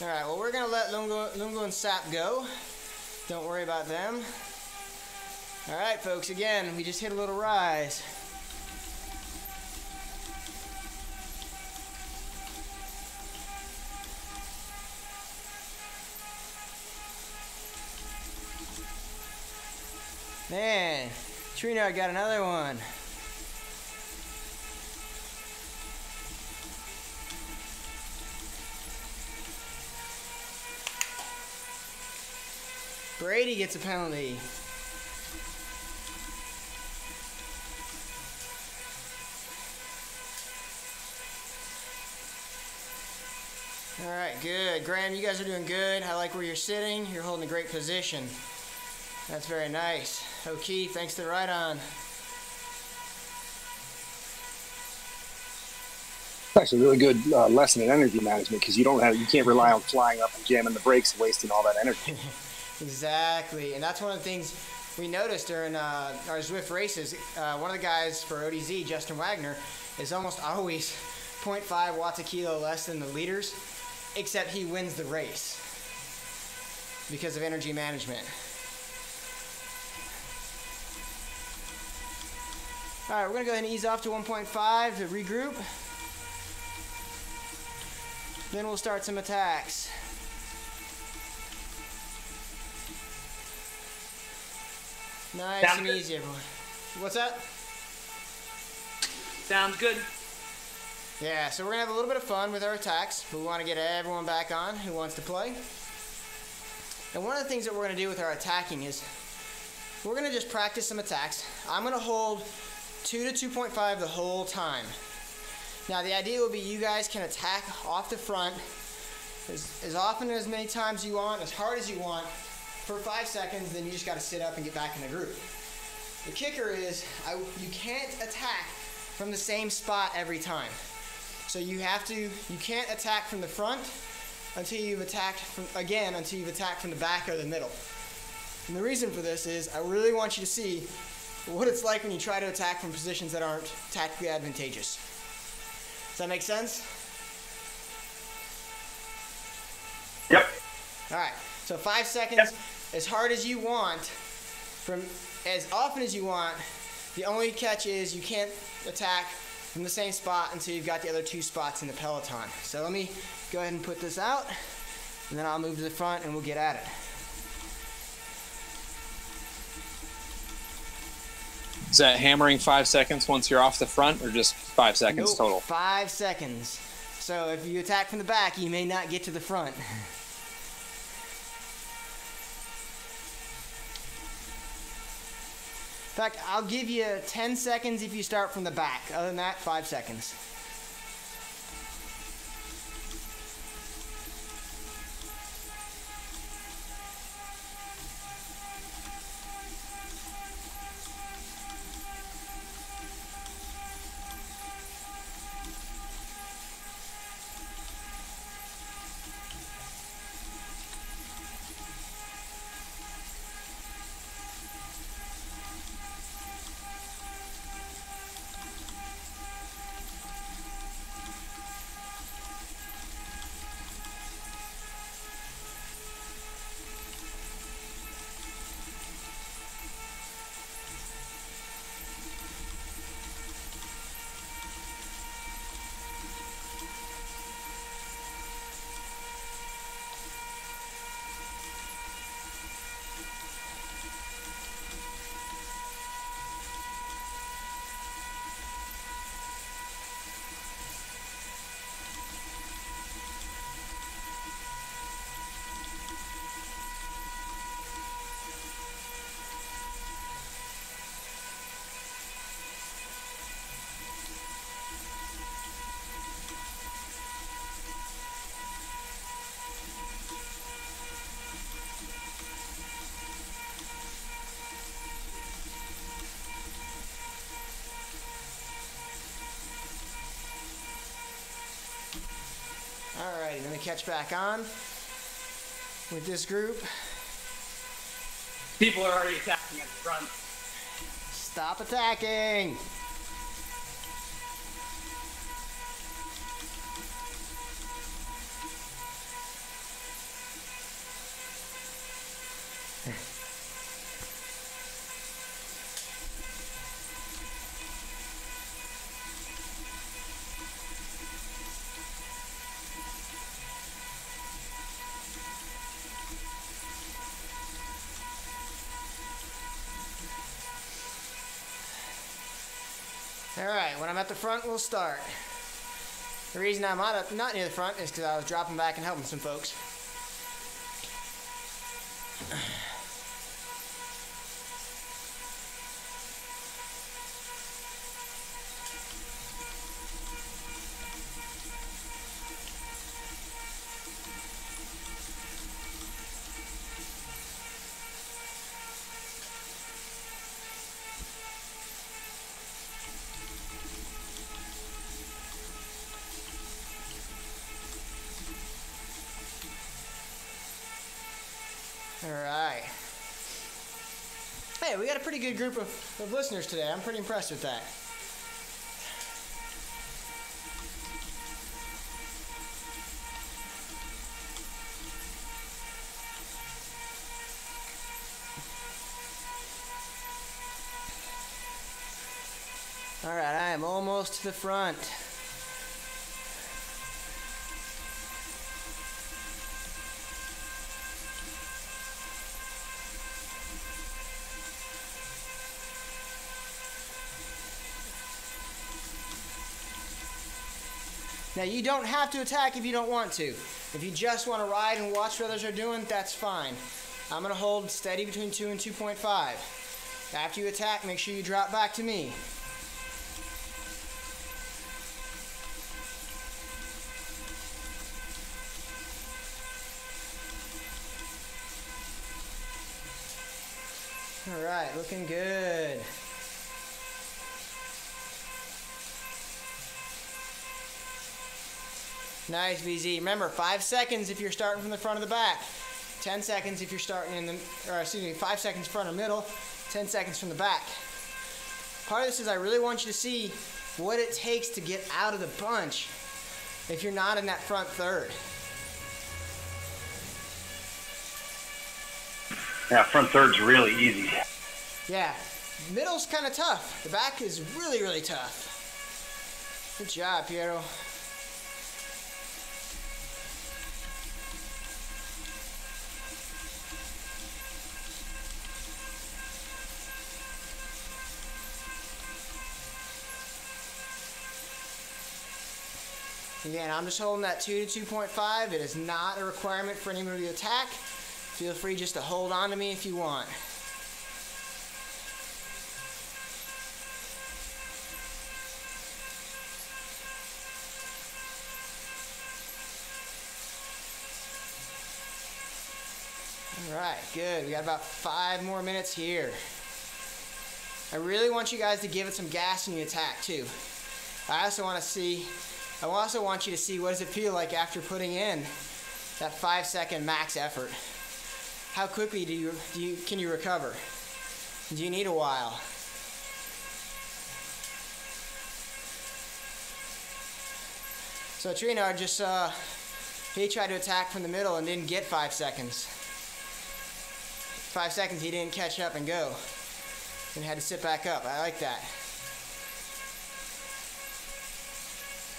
All right, well, we're gonna let Lungo and Sap go. Don't worry about them. All right, folks, again, we just hit a little rise. Man, Trina got another one. Brady gets a penalty. All right, good. Graham, you guys are doing good. I like where you're sitting. You're holding a great position. That's very nice. O'Keefe, thanks to the right on. It's actually a really good lesson in energy management, because you can't rely on flying up and jamming the brakes and wasting all that energy. Exactly, and that's one of the things we noticed during our Zwift races. One of the guys for ODZ, Justin Wagner, is almost always 0.5 watts a kilo less than the leaders, except he wins the race because of energy management. All right, we're gonna go ahead and ease off to 1.5 to regroup. Then we'll start some attacks. Nice and easy, everyone. What's that? Sounds good. Yeah, so we're gonna have a little bit of fun with our attacks, but we want to get everyone back on who wants to play. And one of the things that we're gonna do with our attacking is we're gonna just practice some attacks. I'm gonna hold 2 to 2.5 the whole time. Now the idea will be you guys can attack off the front as often, as many times you want, as hard as you want, for 5 seconds, then you just gotta sit up and get back in the group. The kicker is you can't attack from the same spot every time. So you can't attack from the front until you've attacked from the back or the middle. And the reason for this is I really want you to see what it's like when you try to attack from positions that aren't tactically advantageous. Does that make sense? Yep. All right, so 5 seconds, as hard as you want, from as often as you want. The only catch is you can't attack from the same spot until you've got the other 2 spots in the peloton. So let me go ahead and put this out, and then I'll move to the front and we'll get at it. Is that hammering 5 seconds once you're off the front, or just 5 seconds Nope, total? 5 seconds. So if you attack from the back, you may not get to the front. In fact, I'll give you 10 seconds if you start from the back. Other than that, 5 seconds. Alrighty, let me catch back on with this group. People are already attacking at the front. Stop attacking! Alright, when I'm at the front, we'll start. The reason I'm not near the front is because I was dropping back and helping some folks. Alright. Hey, we got a pretty good group of listeners today. I'm pretty impressed with that. Alright, I am almost to the front. Now you don't have to attack if you don't want to. If you just want to ride and watch what others are doing, that's fine. I'm going to hold steady between 2 and 2.5. After you attack, make sure you drop back to me. All right, looking good. Nice, VZ. Remember, 5 seconds if you're starting from the front of the back. 10 seconds if you're starting in the, or excuse me, 5 seconds front or middle, 10 seconds from the back. Part of this is I really want you to see what it takes to get out of the bunch if you're not in that front third. Yeah, front third's really easy. Yeah, middle's kind of tough. The back is really, really tough. Good job, Piero. Again, I'm just holding that 2 to 2.5. It is not a requirement for anybody to attack. Feel free just to hold on to me if you want. All right, good. We got about 5 more minutes here. I really want you guys to give it some gas when you attack too. I also want you to see what does it feel like after putting in that 5 second max effort. How quickly can you recover? Do you need a while? So Trino just he tried to attack from the middle and didn't get 5 seconds. 5 seconds he didn't catch up and go, and had to sit back up. I like that.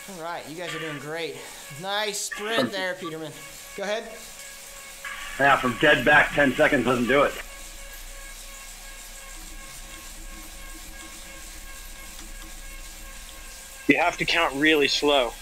All right, you guys are doing great. Nice sprint there, Peterman. Go ahead. Yeah, from dead back, 10 seconds doesn't do it. You have to count really slow.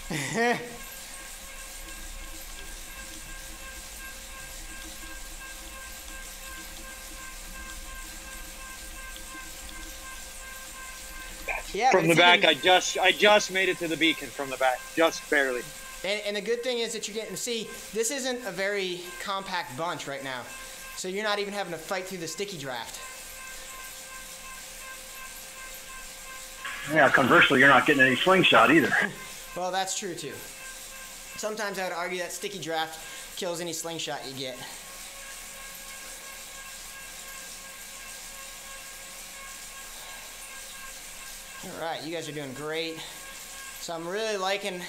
Yeah, from the back, I just made it to the beacon from the back, just barely. And the good thing is that you're getting to see, this isn't a very compact bunch right now. So you're not even having to fight through the sticky draft. Yeah, conversely, you're not getting any slingshot either. Well, that's true too. Sometimes I would argue that sticky draft kills any slingshot you get. All right, you guys are doing great. So I'm really liking,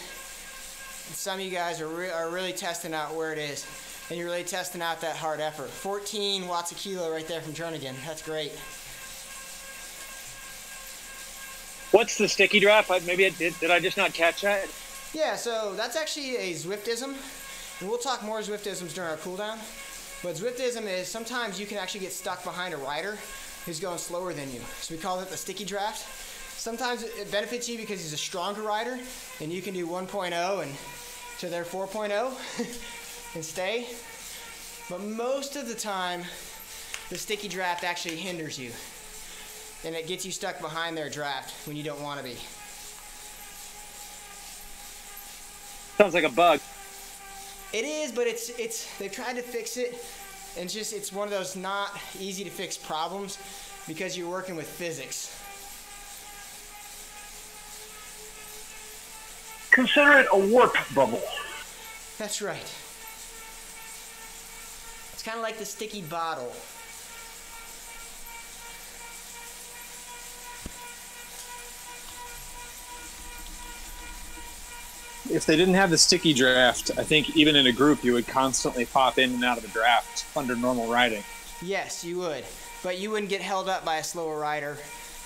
some of you guys are really testing out where it is. And you're really testing out that hard effort. 14 watts a kilo right there from Jernigan. That's great. What's the sticky draft? Maybe did I just not catch that? Yeah, so that's actually a Zwiftism. And we'll talk more Zwiftisms during our cooldown. But Zwiftism is sometimes you can actually get stuck behind a rider who's going slower than you. So we call it the sticky draft. Sometimes it benefits you because he's a stronger rider and you can do 1.0 and to their 4.0 and stay. But most of the time, the sticky draft actually hinders you. And it gets you stuck behind their draft when you don't want to be. Sounds like a bug. It is, but they've tried to fix it. And it's one of those not easy to fix problems because you're working with physics. Consider it a warp bubble. That's right. It's kind of like the sticky bottle. If they didn't have the sticky draft, I think even in a group you would constantly pop in and out of the draft under normal riding. Yes, you would. But you wouldn't get held up by a slower rider,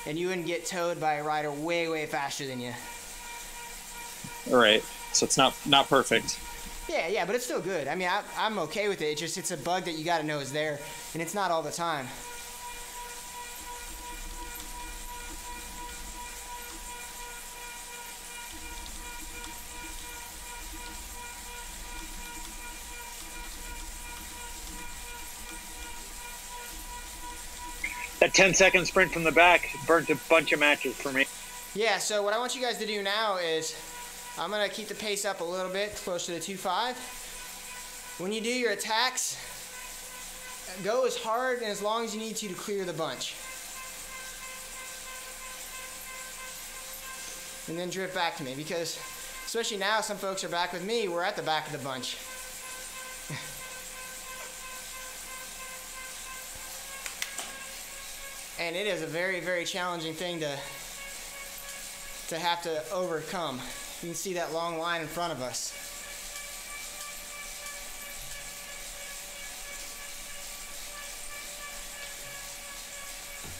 and you wouldn't get towed by a rider way, way faster than you. All right, so it's not perfect. Yeah, but it's still good. I mean, I'm okay with it. It's a bug that you got to know is there, and it's not all the time. That 10-second sprint from the back burnt a bunch of matches for me. Yeah, so what I want you guys to do now is I'm going to keep the pace up a little bit, closer to 2.5. When you do your attacks, go as hard and as long as you need to clear the bunch. And then drift back to me, because especially now some folks are back with me, we're at the back of the bunch. And it is a very, very challenging thing to have to overcome. You can see that long line in front of us.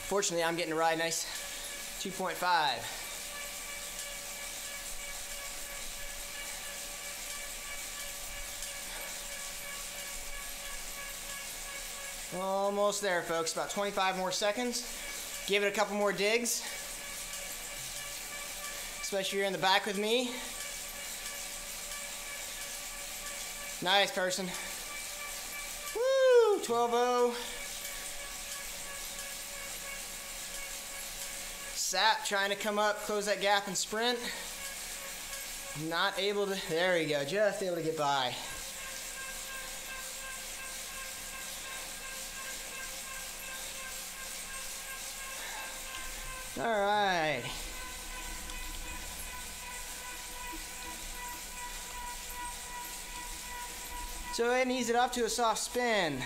Fortunately, I'm getting to ride nice 2.5. Almost there, folks. About 25 more seconds. Give it a couple more digs. Especially if you're in the back with me. Nice, person. Woo! 12-0. Sap trying to come up, close that gap and sprint. Not able to. There you go. Just able to get by. All right. So go ahead and ease it up to a soft spin.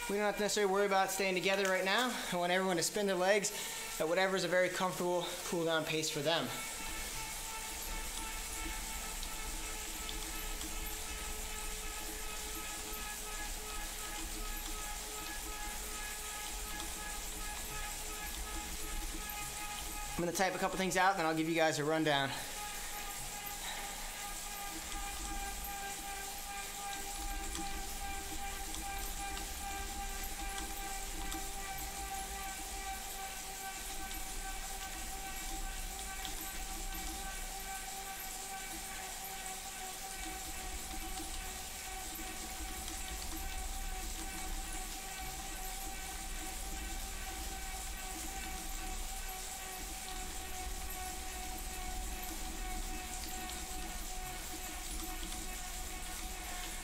We don't have to necessarily worry about staying together right now. I want everyone to spin their legs at whatever is a very comfortable cool down pace for them. I'm going to type a couple things out, then I'll give you guys a rundown.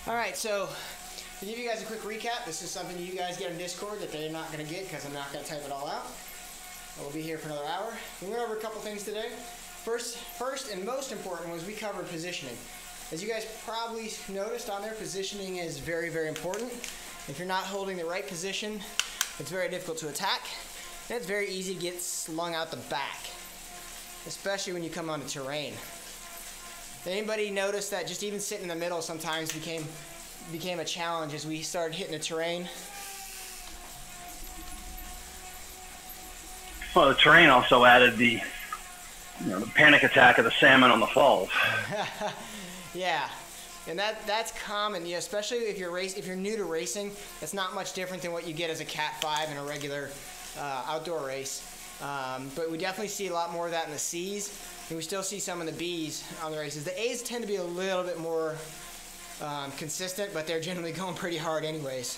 Alright, so to give you guys a quick recap, this is something you guys get in Discord that they're not going to get because I'm not going to type it all out. We'll be here for another hour. We went over a couple things today. First and most important was we covered positioning. As you guys probably noticed on there, positioning is very, very important. If you're not holding the right position, it's very difficult to attack. And it's very easy to get slung out the back, especially when you come onto terrain. Did anybody notice that just even sitting in the middle sometimes became a challenge as we started hitting the terrain? Well, the terrain also added the panic attack of the salmon on the falls. Yeah, and that's common, especially if you're new to racing. It's not much different than what you get as a Cat 5 in a regular outdoor race. But we definitely see a lot more of that in the C's, and we still see some in the B's on the races. The A's tend to be a little bit more consistent, but they're generally going pretty hard anyways.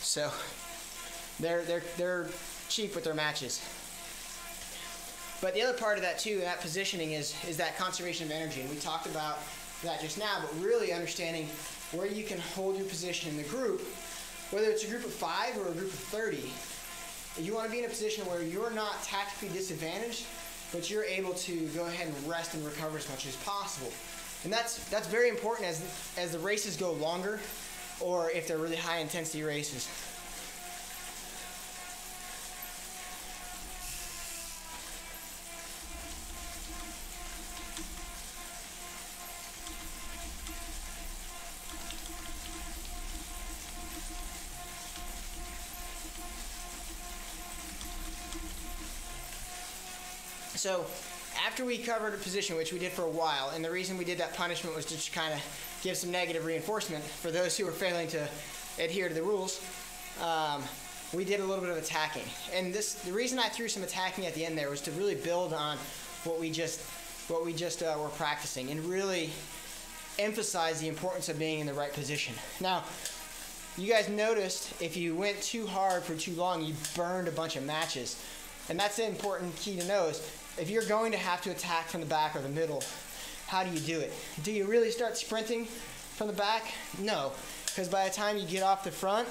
So they're cheap with their matches. But the other part of that too, that positioning is that conservation of energy, and we talked about that just now. But really understanding where you can hold your position in the group, whether it's a group of 5 or a group of 30. You want to be in a position where you're not tactically disadvantaged, but you're able to go ahead and rest and recover as much as possible. And that's very important as the races go longer, or if they're really high intensity races. So after we covered a position, which we did for a while, and the reason we did that punishment was to just kind of give some negative reinforcement for those who were failing to adhere to the rules, we did a little bit of attacking. And the reason I threw some attacking at the end there was to really build on what we just were practicing and really emphasize the importance of being in the right position. Now, you guys noticed if you went too hard for too long, you burned a bunch of matches. And that's the important key to know is if you're going to have to attack from the back or the middle, how do you do it? Do you really start sprinting from the back? No, because by the time you get off the front,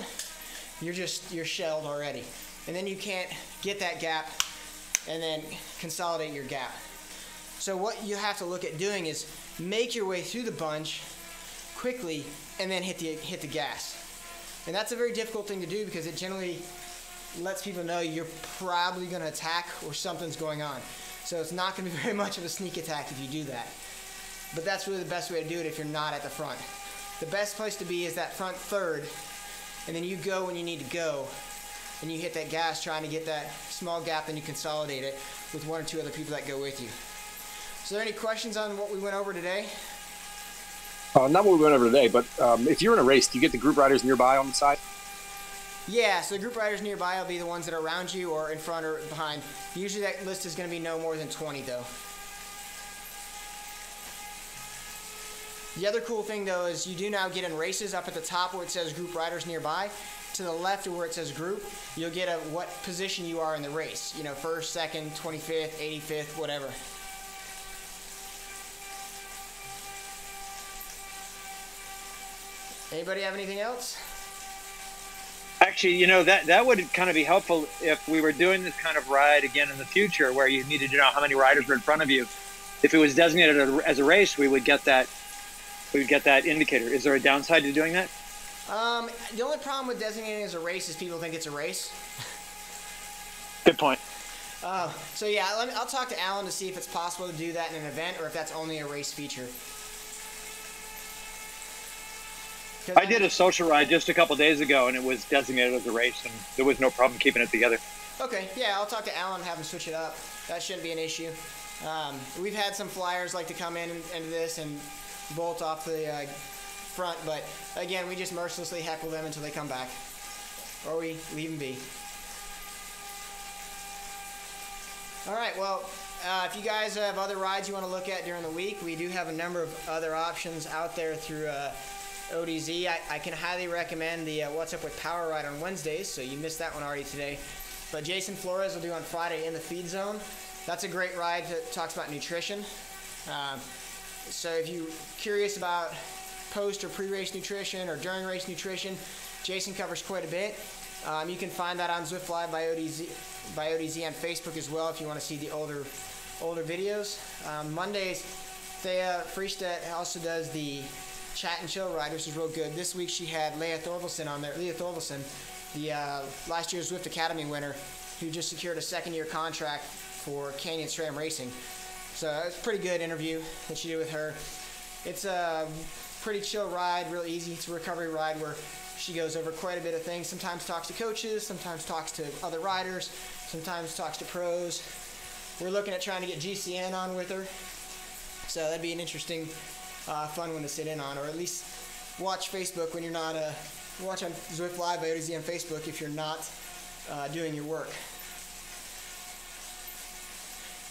you're shelled already. And then you can't get that gap and then consolidate your gap. So what you have to look at doing is make your way through the bunch quickly and then hit the gas. And that's a very difficult thing to do because it generally lets people know you're probably going to attack or something's going on. So it's not going to be very much of a sneak attack if you do that. But that's really the best way to do it if you're not at the front. The best place to be is that front third, and then you go when you need to go, and you hit that gas trying to get that small gap, and you consolidate it with one or two other people that go with you. So are there any questions on what we went over today? Not what we went over today, but if you're in a race, do you get the group riders nearby on the side? Yeah, so the group riders nearby will be the ones that are around you or in front or behind. Usually that list is going to be no more than 20 though. The other cool thing though is you do now get in races up at the top where it says group riders nearby. To the left of where it says group, you'll get what position you are in the race. You know, first, second, 25th, 85th, whatever. Anybody have anything else? Actually, you know, that would kind of be helpful if we were doing this kind of ride again in the future where you needed to know how many riders were in front of you. If it was designated as a race, we would get that indicator. Is there a downside to doing that? The only problem with designating as a race is people think it's a race. Good point. So yeah, I'll talk to Alan to see if it's possible to do that in an event or if that's only a race feature. I did a social ride just a couple days ago, and it was designated as a race, and there was no problem keeping it together. Okay, yeah, I'll talk to Alan and have him switch it up. That shouldn't be an issue. We've had some flyers like to come into this and bolt off the front, but again, we just mercilessly heckle them until they come back, or we leave them be. All right, well, if you guys have other rides you want to look at during the week, we do have a number of other options out there through ODZ. I can highly recommend the What's Up with Power ride on Wednesdays, so you missed that one already today. But Jason Flores will do on Friday in the feed zone. That's a great ride that talks about nutrition. So if you're curious about post or pre-race nutrition or during race nutrition, Jason covers quite a bit. You can find that on Zwift Live by ODZ on Facebook as well if you want to see the older videos. Mondays, Thea Friestedt also does the Chat and Chill ride, which is real good. This week she had Leah Thorvaldsen on there. Leah Thorvaldsen, the last year's Zwift Academy winner, who just secured a second-year contract for Canyon SRAM Racing. So it's a pretty good interview that she did with her. It's a pretty chill ride, real easy. It's a recovery ride where she goes over quite a bit of things. Sometimes talks to coaches, sometimes talks to other riders, sometimes talks to pros. We're looking at trying to get GCN on with her. So that'd be an interesting, fun one to sit in on, or at least watch Facebook when you're not, watch on Zwift Live by ODZ on Facebook if you're not doing your work.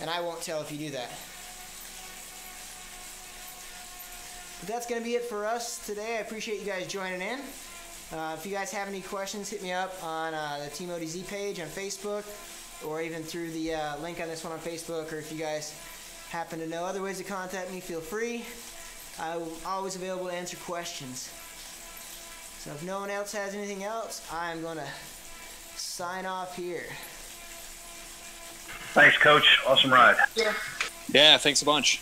And I won't tell if you do that. But that's going to be it for us today. I appreciate you guys joining in. If you guys have any questions, hit me up on the TeamODZ page on Facebook, or even through the link on this one on Facebook, or if you guys happen to know other ways to contact me, feel free. I'm always available to answer questions. So if no one else has anything else, I'm going to sign off here. Thanks, Coach. Awesome ride. Yeah, thanks a bunch.